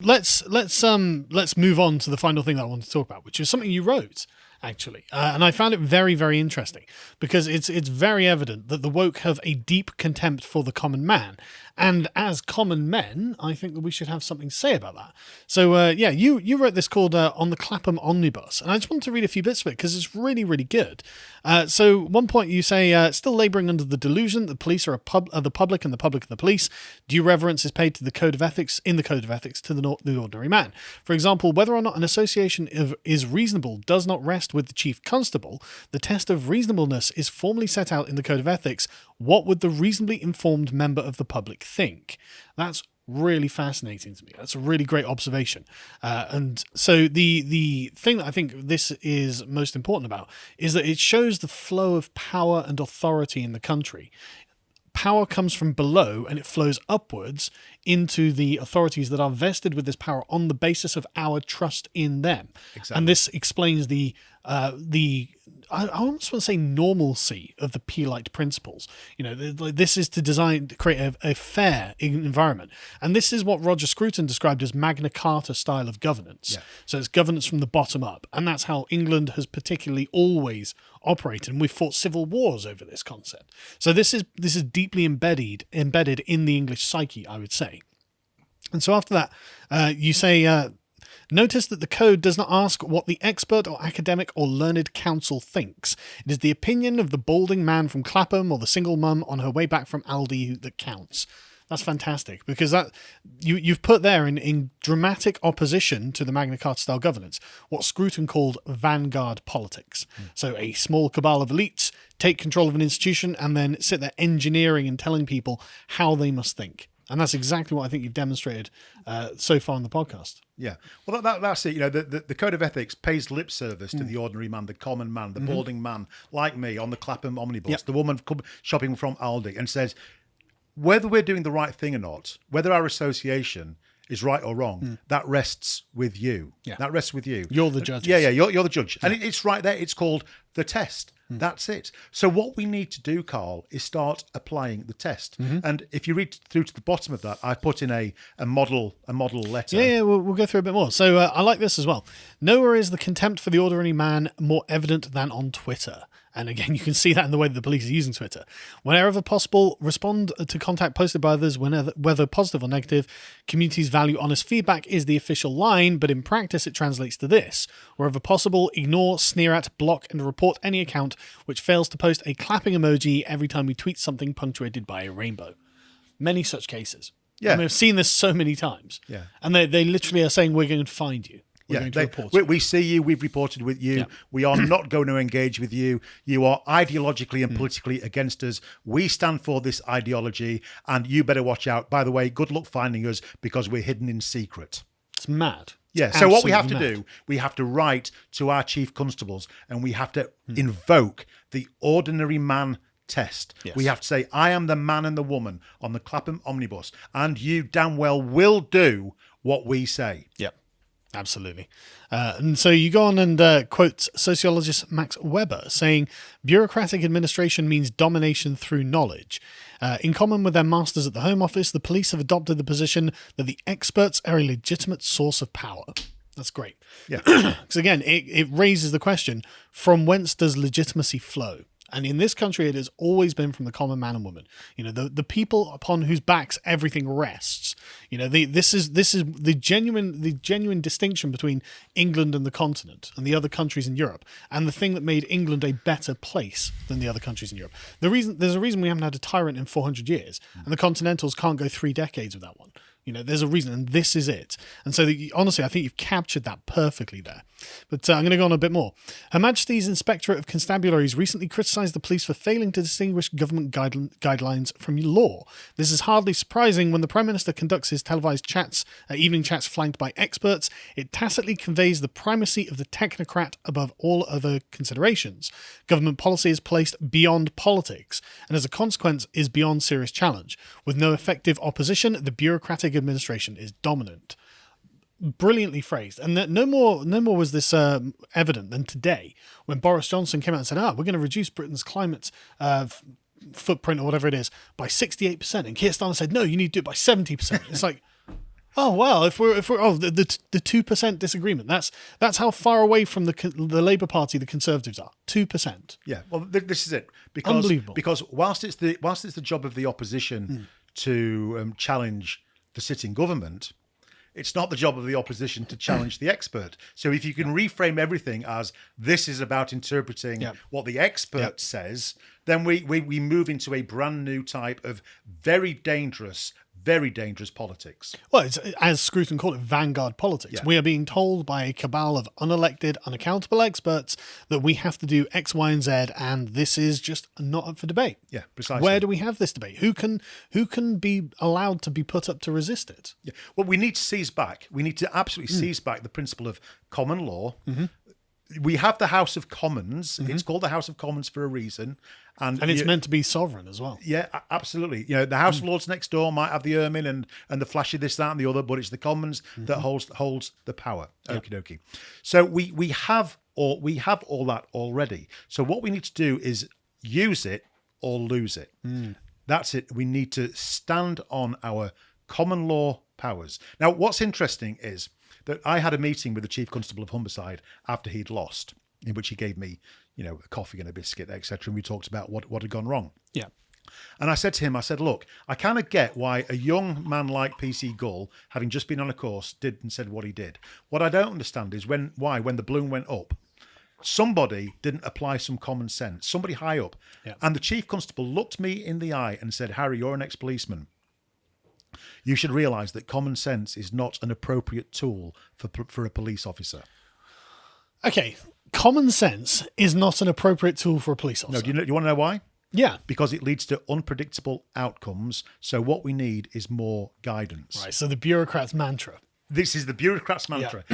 let's move on to the final thing that I want to talk about, which is something you wrote actually, and I found it very, very interesting because it's very evident that the woke have a deep contempt for the common man, and as common men, I think that we should have something to say about that. So you wrote this called "On the Clapham Omnibus," and I just want to read a few bits of it because it's really, really good. So one point you say, still labouring under the delusion that the police are the public and the public are the police, due reverence is paid to the code of ethics to the ordinary man. For example, whether or not an association is reasonable does not rest with the chief constable. The test of reasonableness is formally set out in the code of ethics. What would the reasonably informed member of the public think? That's really fascinating to me. That's a really great observation. And so the thing that I think this is most important about is that it shows the flow of power and authority in the country. Power comes from below and it flows upwards into the authorities that are vested with this power on the basis of our trust in them. Exactly. And this explains the I almost want to say normalcy of the Peelite principles. This is to create a fair environment. And this is what Roger Scruton described as Magna Carta style of governance. Yeah. So it's governance from the bottom up. And that's how England has particularly always operated. And we've fought civil wars over this concept. So this is deeply embedded in the English psyche, I would say. And so after that, you say, notice that the code does not ask what the expert or academic or learned counsel thinks. It is the opinion of the balding man from Clapham or the single mum on her way back from Aldi that counts. That's fantastic because that you've put there in dramatic opposition to the Magna Carta style governance what Scruton called vanguard politics. So a small cabal of elites take control of an institution and then sit there engineering and telling people how they must think. And that's exactly what I think you've demonstrated so far on the podcast. Yeah. Well, that's it. The Code of Ethics pays lip service to the ordinary man, the common man, the balding man like me on the Clapham Omnibus, the woman shopping from Aldi, and says, whether we're doing the right thing or not, whether our association is right or wrong, that rests with you. Yeah. That rests with you. You're the judge. Yeah, you're the judge. Yeah. And it's right there. It's called the test. That's it. So what we need to do, Carl, is start applying the test. And if you read through to the bottom of that, I've put in a model letter. Yeah, we'll go through a bit more. So I like this as well. Nowhere is the contempt for the ordinary man more evident than on Twitter. And again, you can see that in the way that the police are using Twitter. Whenever possible, respond to contact posted by others, whether positive or negative. Communities value honest feedback is the official line, but in practice it translates to this. Wherever possible, ignore, sneer at, block, and report any account which fails to post a clapping emoji every time we tweet something punctuated by a rainbow. Many such cases. Yeah. I've seen this so many times. Yeah. And they literally are saying, we're going to find you. We see you, we've reported with you, we are not going to engage with you, you are ideologically and politically against us, we stand for this ideology, and you better watch out. By the way, good luck finding us because we're hidden in secret. It's mad. Yeah, so what we have to do, we have to write to our chief constables and we have to invoke the ordinary man test. Yes. We have to say, I am the man and the woman on the Clapham Omnibus, and you damn well will do what we say. Yep. Absolutely. And so you go on and quote sociologist Max Weber saying, bureaucratic administration means domination through knowledge. In common with their masters at the Home Office, the police have adopted the position that the experts are a legitimate source of power. That's great. Yeah. Because again, it raises the question, from whence does legitimacy flow? And in this country, it has always been from the common man and woman. The people upon whose backs everything rests. This is the genuine distinction between England and the continent and the other countries in Europe, and the thing that made England a better place than the other countries in Europe. There's a reason we haven't had a tyrant in 400 years, and the Continentals can't go 3 decades without one. There's a reason, and this is it. And so, honestly, I think you've captured that perfectly there. But I'm going to go on a bit more. Her Majesty's Inspectorate of Constabularies recently criticised the police for failing to distinguish government guidelines from law. This is hardly surprising when the Prime Minister conducts his televised evening chats flanked by experts. It tacitly conveys the primacy of the technocrat above all other considerations. Government policy is placed beyond politics, and as a consequence is beyond serious challenge. With no effective opposition, the bureaucratic administration is dominant. Brilliantly phrased. And no more was this evident than today when Boris Johnson came out and said, we're going to reduce Britain's climate footprint or whatever it is by 68%. And Keir Starmer said, no, you need to do it by 70%. It's like, Oh well, if we're the 2% disagreement, that's how far away from the Labour Party the Conservatives are. 2%. Yeah, well, this is it. Because, Unbelievable. Because whilst it's the job of the opposition to challenge the sitting government, it's not the job of the opposition to challenge the expert. So if you can reframe everything as this is about interpreting what the expert says, then we move into a brand new type of very dangerous politics. Well, it's, as Scruton called it, vanguard politics. Yeah. We are being told by a cabal of unelected, unaccountable experts that we have to do X, Y, and Z, and this is just not up for debate. Yeah, precisely. Where do we have this debate? Who can be allowed to be put up to resist it? Yeah. Well, we need to seize back. We need to absolutely seize back the principle of common law. We have the House of Commons. It's called the House of Commons for a reason. And it's meant to be sovereign as well. Yeah, absolutely. You know, the House of Lords next door might have the ermine and the flashy this, that, and the other, but it's the Commons that holds the power. Okie dokie. So we have all that already. So what we need to do is use it or lose it. That's it. We need to stand on our common law powers. Now, what's interesting is that I had a meeting with the Chief Constable of Humberside after he'd lost, in which he gave me, a coffee and a biscuit, etc. And we talked about what had gone wrong. Yeah. And I said to him, look, I kind of get why a young man like PC Gull, having just been on a course, did and said what he did. What I don't understand is when the balloon went up, somebody didn't apply some common sense, somebody high up. Yeah. And the Chief Constable looked me in the eye and said, Harry, you're an ex-policeman. You should realise that common sense is not an appropriate tool for a police officer. Okay, common sense is not an appropriate tool for a police officer. No, do you want to know why? Yeah. Because it leads to unpredictable outcomes. So what we need is more guidance. Right, so the bureaucrat's mantra. This is the bureaucrat's mantra.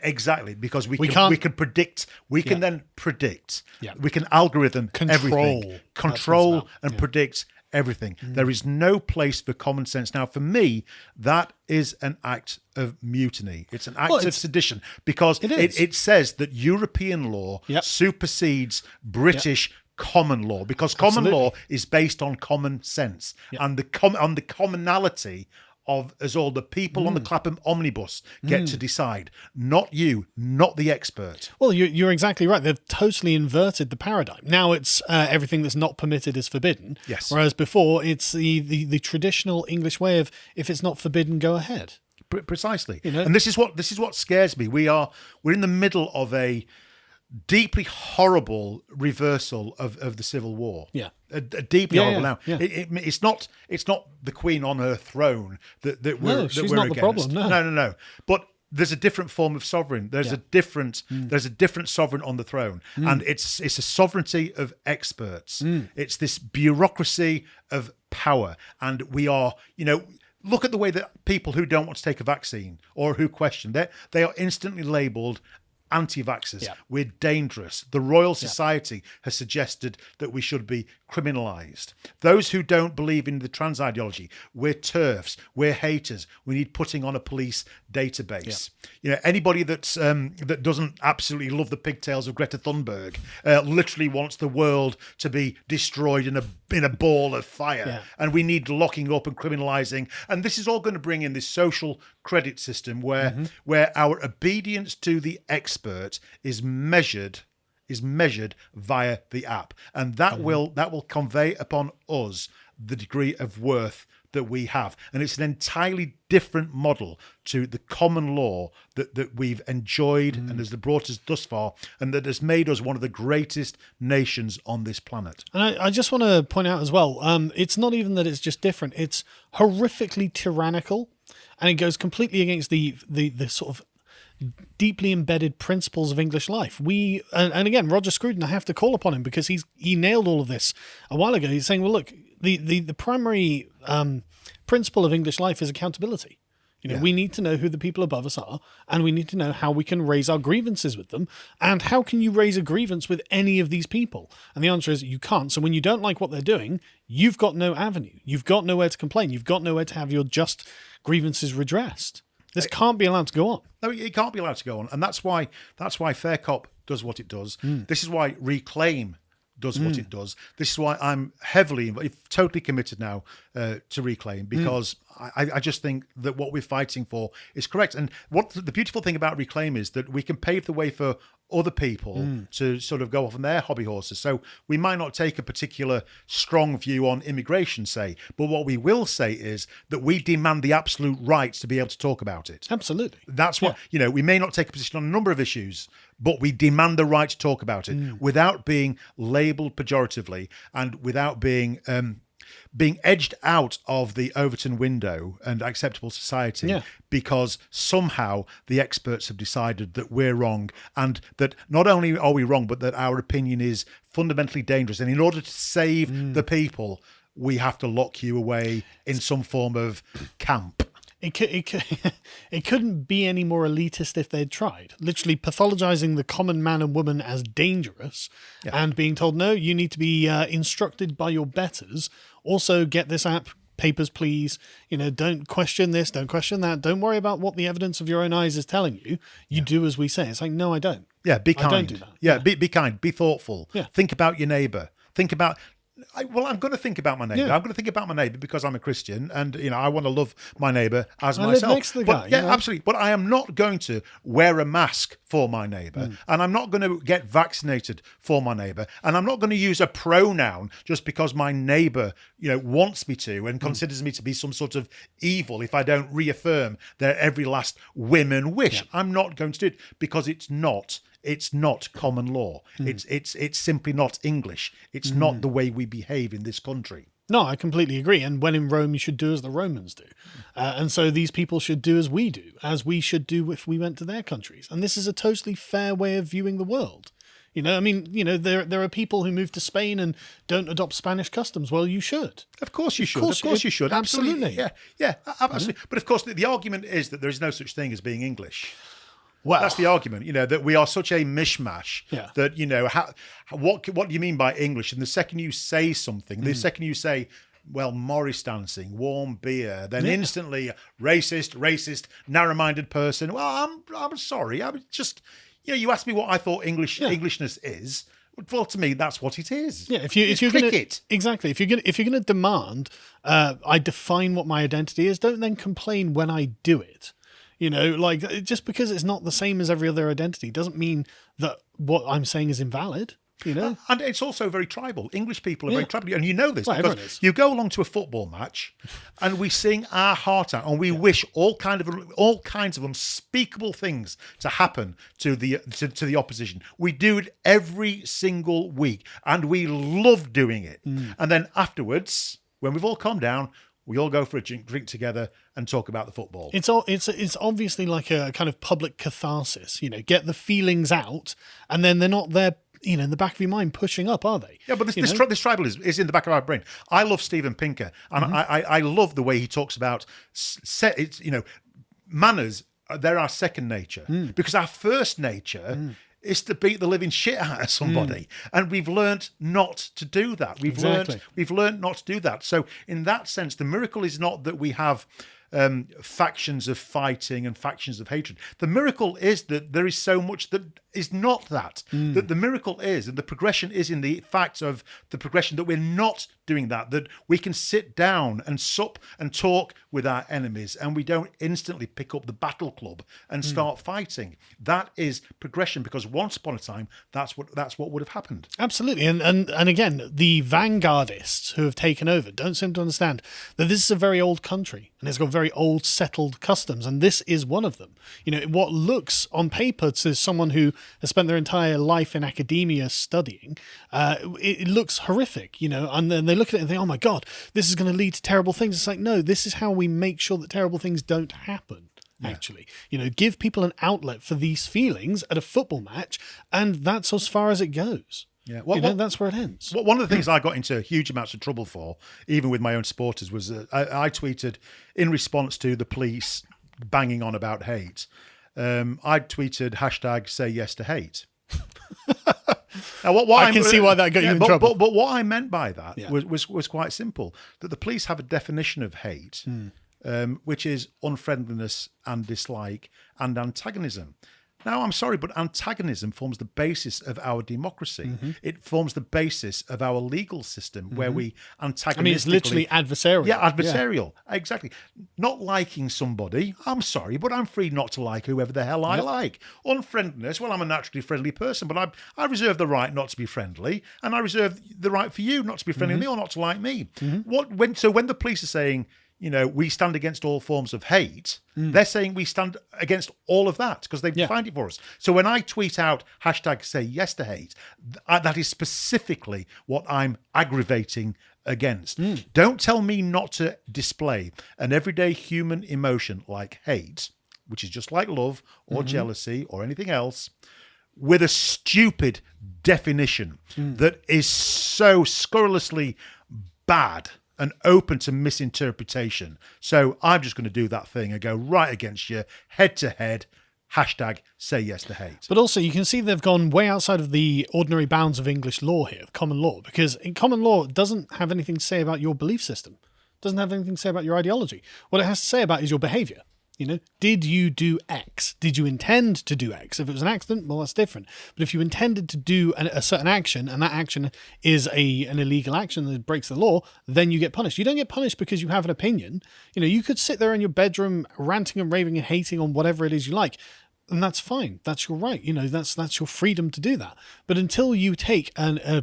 Exactly, because we can predict. We can then predict. Yeah. We can algorithm everything. Control. Control and predict everything. There is no place for common sense. Now, for me, that is an act of mutiny. It's an act of sedition because it says that European law supersedes British common law, because common law is based on common sense and on the commonality of us all. The people on the Clapham omnibus get to decide, not you, not the expert. Well, you're exactly right. They've totally inverted the paradigm. Now it's everything that's not permitted is forbidden. Yes. Whereas before it's the traditional English way of if it's not forbidden, go ahead. Precisely. And this is what scares me. We're in the middle of a deeply horrible reversal of the Civil War. Yeah. A deeply horrible. Now, yeah. it's not the Queen on her throne that we're she's we're not the against. problem. No. But there's a different form of sovereign. There's a different sovereign on the throne, and it's a sovereignty of experts. It's this bureaucracy of power, and we are, look at the way that people who don't want to take a vaccine or who question they are instantly labelled anti-vaxxers. Yeah. We're dangerous. The Royal Society has suggested that we should be criminalised. Those who don't believe in the trans ideology, we're TERFs, we're haters. We need putting on a police database. Anybody that doesn't absolutely love the pigtails of Greta Thunberg literally wants the world to be destroyed in a ball of fire. And we need locking up and criminalising. And this is all going to bring in this social credit system where our obedience to the expert is measured via the app, and that will convey upon us the degree of worth that we have. And it's an entirely different model to the common law that we've enjoyed and has brought us thus far, and that has made us one of the greatest nations on this planet. And I just want to point out as well, it's not even that it's just different, it's horrifically tyrannical, and it goes completely against the sort of deeply embedded principles of English life. And again, Roger Scruton, I have to call upon him because he nailed all of this a while ago. He's saying, well, look, the primary principle of English life is accountability. We need to know who the people above us are, and we need to know how we can raise our grievances with them. And how can you raise a grievance with any of these people? And the answer is you can't. So when you don't like what they're doing, you've got no avenue. You've got nowhere to complain. You've got nowhere to have your just grievances redressed. This can't be allowed to go on. No, it can't be allowed to go on, and that's why Fair Cop does what it does. This is why Reclaim does what it does. This is why I'm totally committed now to Reclaim, because I just think that what we're fighting for is correct. And what the beautiful thing about Reclaim is that we can pave the way for other people to sort of go off on their hobby horses. So we might not take a particular strong view on immigration, say, but what we will say is that we demand the absolute right to be able to talk about it. Absolutely. That's what, we may not take a position on a number of issues, but we demand the right to talk about it without being labelled pejoratively and without being edged out of the Overton window and acceptable society because somehow the experts have decided that we're wrong, and that not only are we wrong, but that our opinion is fundamentally dangerous. And in order to save the people, we have to lock you away in some form of camp. It couldn't be any more elitist if they'd tried. Literally pathologizing the common man and woman as dangerous and being told, no, you need to be instructed by your betters. Also, get this app, papers, please. Don't question this, don't question that. Don't worry about what the evidence of your own eyes is telling you. You do as we say. It's like, no, I don't. Yeah, be kind. I don't do that. Yeah, be kind, be thoughtful. Yeah. Think about your neighbour. Think about... I'm going to think about my neighbour. Yeah. I'm going to think about my neighbour because I'm a Christian, and I want to love my neighbour as I myself. live next to the guy. Yeah, absolutely. But I am not going to wear a mask for my neighbour, and I'm not going to get vaccinated for my neighbour, and I'm not going to use a pronoun just because my neighbour, wants me to and considers me to be some sort of evil if I don't reaffirm their every last whim and wish. Yeah. I'm not going to do it because it's not. It's not common law. It's simply not English. It's not the way we behave in this country. No, I completely agree. And when in Rome, you should do as the Romans do. And so these people should do as we do, as we should do if we went to their countries. And this is a totally fair way of viewing the world. There are people who move to Spain and don't adopt Spanish customs. Well, you should. Of course you should. Of course you should. Absolutely. Yeah, absolutely. But of course, the argument is that there is no such thing as being English. Well, that's the argument, that we are such a mishmash that, what do you mean by English? And the second you say something, the second you say, well, Morris dancing, warm beer, then instantly racist, narrow-minded person. Well, I'm sorry. I was just, you asked me what I thought Englishness is. Well, to me, that's what it is. Yeah, if you're going to exactly, if you're going to demand, I define what my identity is. Don't then complain when I do it. Just because it's not the same as every other identity doesn't mean that what I'm saying is invalid, And it's also very tribal. English people are very tribal. And you know this because is. You go along to a football match and we sing our heart out and we wish all kinds of unspeakable things to happen to the opposition. We do it every single week and we love doing it. And then afterwards, when we've all calmed down, we all go for a drink together and talk about the football. It's obviously like a kind of public catharsis, get the feelings out, and then they're not there, in the back of your mind pushing up, are they? Yeah, but this tribalism is in the back of our brain. I love Steven Pinker, and I love the way he talks about manners. They're our second nature because our first nature is to beat the living shit out of somebody. And we've learnt not to do that. We've learnt not to do that. So in that sense, the miracle is not that we have factions of fighting and factions of hatred. The miracle is that there is so much that is not that. That the miracle is, and the progression is in the fact of the progression that we're not doing that we can sit down and sup and talk with our enemies and we don't instantly pick up the battle club and start fighting. That is progression, because once upon a time, that's what would have happened. Absolutely. And again, the vanguardists who have taken over don't seem to understand that this is a very old country and it's got very old settled customs, and this is one of them. What looks on paper to someone who has spent their entire life in academia studying, it looks horrific, and then they look at it and think, oh my God, this is going to lead to terrible things. It's like, no, this is how we make sure that terrible things don't happen. Actually, give people an outlet for these feelings at a football match, and that's as far as it goes. Yeah, that's where it ends. One of the things I got into huge amounts of trouble for, even with my own supporters, was I tweeted in response to the police banging on about hate. I tweeted #SayYesToHate. Now, I can see why that got you in trouble. But what I meant by that was quite simple: that the police have a definition of hate, which is unfriendliness and dislike and antagonism. Now, I'm sorry, but antagonism forms the basis of our democracy. Mm-hmm. It forms the basis of our legal system, where we antagonistically... I mean, it's literally adversarial. Yeah, adversarial. Exactly. Not liking somebody, I'm sorry, but I'm free not to like whoever the hell I like. Unfriendliness, well, I'm a naturally friendly person, but I reserve the right not to be friendly, and I reserve the right for you not to be friendly with me or not to like me. So when the police are saying, we stand against all forms of hate, they're saying we stand against all of that because they've defined it for us. So when I tweet out #SayYesToHate, that is specifically what I'm aggravating against. Don't tell me not to display an everyday human emotion like hate, which is just like love or jealousy or anything else, with a stupid definition that is so scurrilously bad and open to misinterpretation. So I'm just going to do that thing and go right against you, head to head, #SayYesToHate. But also, you can see they've gone way outside of the ordinary bounds of English law here, common law, because in common law, it doesn't have anything to say about your belief system. It doesn't have anything to say about your ideology. What it has to say about is your behavior. Did you do X? Did you intend to do X? If it was an accident, well, that's different. But if you intended to do a certain action, and that action is an illegal action that breaks the law, then you get punished. You don't get punished because you have an opinion. You could sit there in your bedroom ranting and raving and hating on whatever it is you like, and that's fine. That's your right. That's your freedom to do that. But until you take a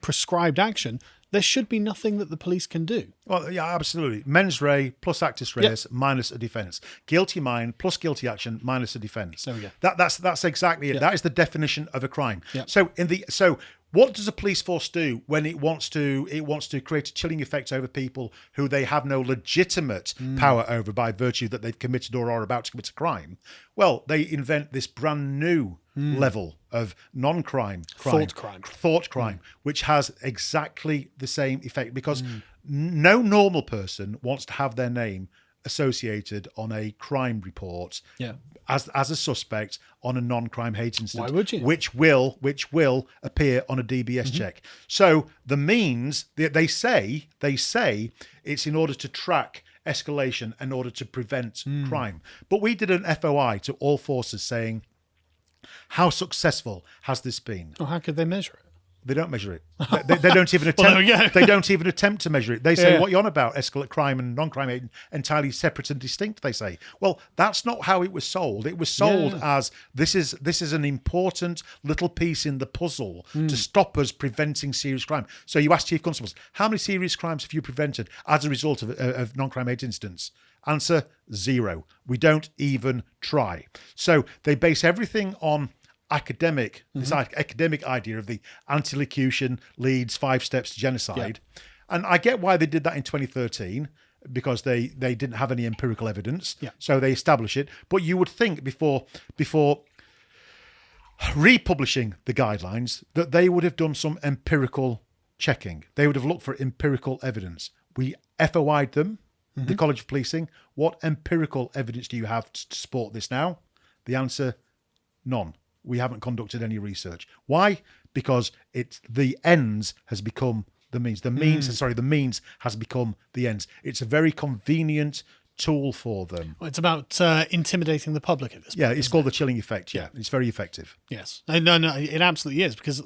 prescribed action, there should be nothing that the police can do. Well, yeah, absolutely. Mens rea plus actus reus minus a defence. Guilty mind plus guilty action minus a defence. There we go. That's exactly it. That is the definition of a crime. Yeah. So what does a police force do when it wants to create a chilling effect over people who they have no legitimate power over by virtue that they've committed or are about to commit a crime? Well, they invent this brand new level of non-crime Thought crime, which has exactly the same effect, because no normal person wants to have their name associated on a crime report as a suspect on a non-crime hate incident. Why would you? Which will appear on a DBS check. So the means they say it's in order to track escalation, in order to prevent crime. But we did an FOI to all forces saying, how successful has this been? Well, how could they measure it? They don't measure it. They don't even attempt. Well, there we go. They don't even attempt to measure it. They say, "What you're on about? Escalate crime and non-crime are entirely separate and distinct." They say, "Well, that's not how it was sold. It was sold as this is an important little piece in the puzzle to stop us preventing serious crime." So you ask chief constables, "How many serious crimes have you prevented as a result of non-crime hate incidents?" Answer: 0. We don't even try. So they base everything on this academic idea of the anti-locution leads 5 steps to genocide. And I get why they did that in 2013, because they didn't have any empirical evidence. So they establish it. But you would think before republishing the guidelines that they would have done some empirical checking. They would have looked for empirical evidence. We FOI'd them, the College of Policing. What empirical evidence do you have to support this now? The answer: none. We haven't conducted any research. Why? Because the ends has become the means. The means has become the ends. It's a very convenient tool for them. Well, it's about intimidating the public at this point. Yeah, it's called the chilling effect. Yeah, it's very effective. Yes. No, it absolutely is, because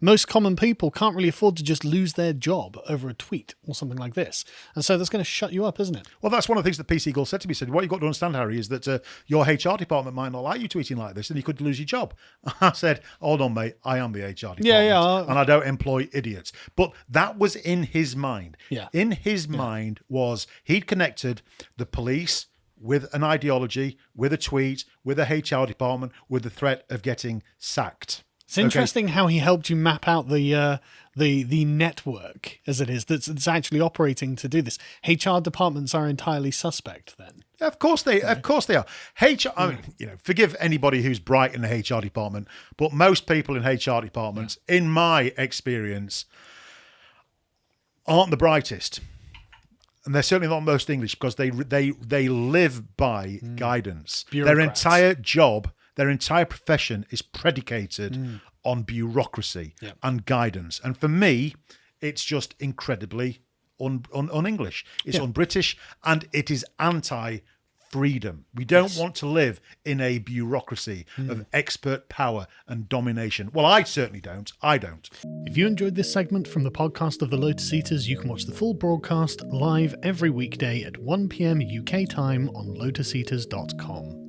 most common people can't really afford to just lose their job over a tweet or something like this. And so that's going to shut you up, isn't it? Well, that's one of the things that PC Gull said to me. He said, what you've got to understand, Harry, is that your HR department might not like you tweeting like this and you could lose your job. I said, hold on, mate, I am the HR department. And I don't employ idiots. But that was in his mind. Yeah. In his mind was he'd connected the police with an ideology, with a tweet, with a HR department, with the threat of getting sacked. It's interesting how he helped you map out the network, as it is, that's actually operating to do this. HR departments are entirely suspect then. Of course they are. I mean, forgive anybody who's bright in the HR department, but most people in HR departments, in my experience, aren't the brightest. And they're certainly not most English, because they live by guidance. Bureaucrats. Their entire job, their entire profession is predicated on bureaucracy and guidance. And for me, it's just incredibly un-English. It's un-British, and it is freedom. We don't want to live in a bureaucracy of expert power and domination. Well, I certainly don't. I don't. If you enjoyed this segment from the podcast of the Lotus Eaters, you can watch the full broadcast live every weekday at 1 p.m. UK time on lotuseaters.com.